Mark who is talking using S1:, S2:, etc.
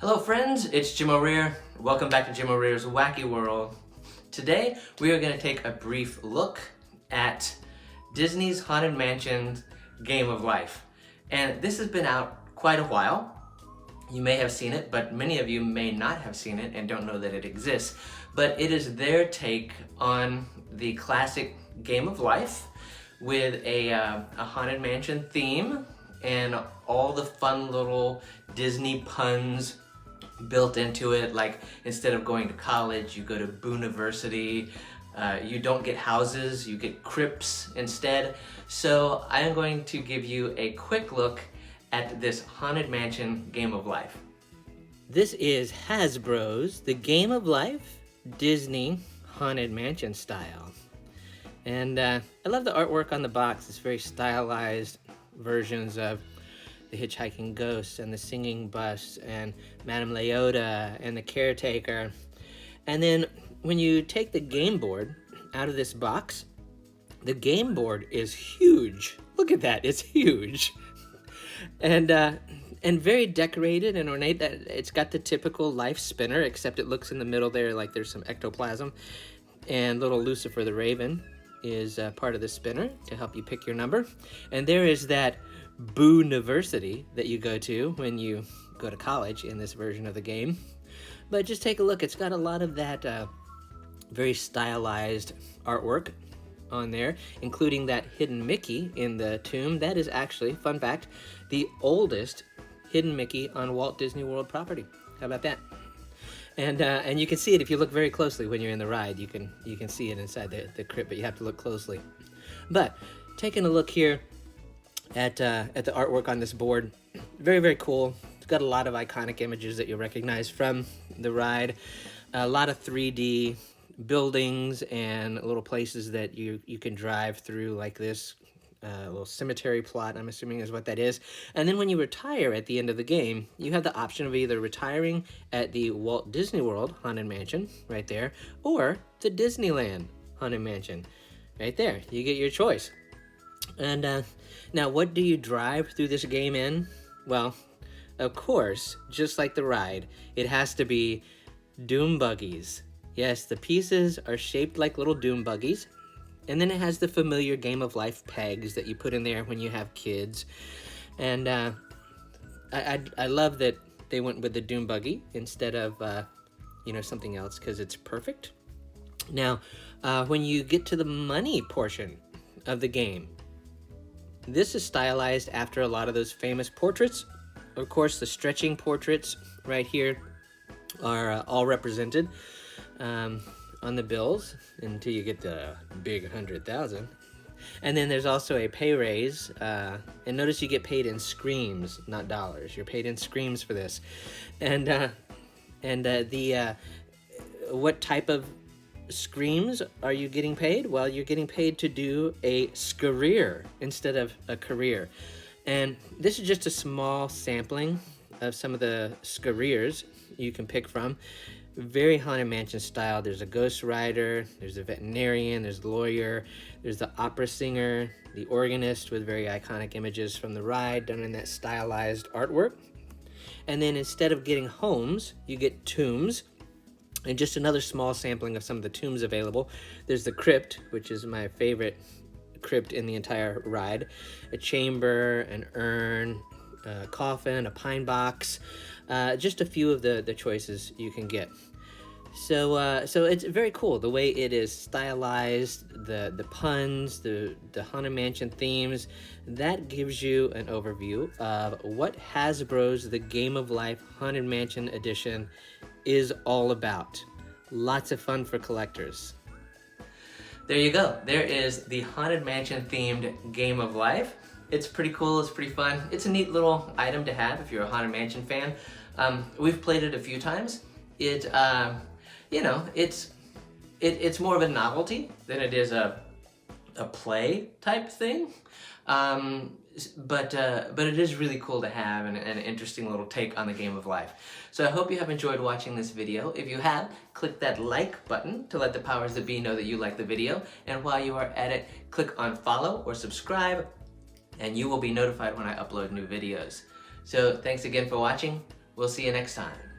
S1: Hello friends, it's Jim O'Rear. Welcome back to Jim O'Rear's Wacky World. Today we are going to take a brief look at Disney's Haunted Mansion Game of Life. And this has been out quite a while. You may have seen it, but many of you may not have seen it and don't know that it exists. But it is their take on the classic Game of Life with a Haunted Mansion theme and all the fun little Disney puns built into it, like instead of going to college, you go to Booniversity. You don't get houses, you get crypts instead. So I am going to give you a quick look at this Haunted Mansion Game of Life. This is Hasbro's The Game of Life Disney Haunted Mansion style. And I love the artwork on the box. It's very stylized versions of the hitchhiking ghosts and the singing busts and Madame Leota and the caretaker. And then when you take the game board out of this box, the game board is huge. Look at that, it's huge. And very decorated and ornate. It's got the typical life spinner, except it looks in the middle there like there's some ectoplasm. And little Lucifer the Raven is part of the spinner to help you pick your number. And there is that Booniversity that you go to when you go to college in this version of the game. But just take a look. It's got a lot of that very stylized artwork on there, including that hidden Mickey in the tomb. That is actually, fun fact, the oldest hidden Mickey on Walt Disney World property. How about that? And you can see it if you look very closely when you're in the ride. You can see it inside the crypt, but you have to look closely. But taking a look here at the artwork on this board, very, very cool. It's got a lot of iconic images that you'll recognize from the ride. A lot of 3D buildings and little places that you can drive through, like this little cemetery plot, I'm assuming is what that is. And then when you retire at the end of the game, you have the option of either retiring at the Walt Disney World Haunted Mansion, right there, or the Disneyland Haunted Mansion, right there. You get your choice. And now, what do you drive through this game in? Well, of course, just like the ride, it has to be doom buggies. Yes, the pieces are shaped like little doom buggies. And then it has the familiar Game of Life pegs that you put in there when you have kids. And I love that they went with the doom buggy instead of something else, because it's perfect. Now, when you get to the money portion of the game, this is stylized after a lot of those famous portraits. Of course, the stretching portraits right here are all represented on the bills until you get the big 100,000. And then there's also a pay raise. And notice you get paid in screams, not dollars. You're paid in screams for this. And what type of screams are you getting paid? Well, you're getting paid to do a scareer instead of a career. And this is just a small sampling of some of the scareers you can pick from. Very Haunted Mansion style. There's a ghost rider, there's a veterinarian, there's the lawyer, there's the opera singer, the organist with very iconic images from the ride done in that stylized artwork. And then instead of getting homes, you get tombs. And just another small sampling of some of the tombs available. There's the crypt, which is my favorite crypt in the entire ride. A chamber, an urn, a coffin, a pine box. Just a few of the choices you can get. So it's very cool the way it is stylized, the puns, the Haunted Mansion themes. That gives you an overview of what Hasbro's The Game of Life Haunted Mansion Edition is all about. Lots of fun for collectors. There you go. There is the Haunted Mansion themed Game of Life. It's pretty cool, it's pretty fun. It's a neat little item to have if you're a Haunted Mansion fan. We've played it a few times. It's more of a novelty than it is a play type thing. But it is really cool to have and an interesting little take on the Game of Life. So I hope you have enjoyed watching this video. If you have, click that like button to let the powers that be know that you like the video. And while you are at it, click on follow or subscribe, and you will be notified when I upload new videos. So thanks again for watching. We'll see you next time.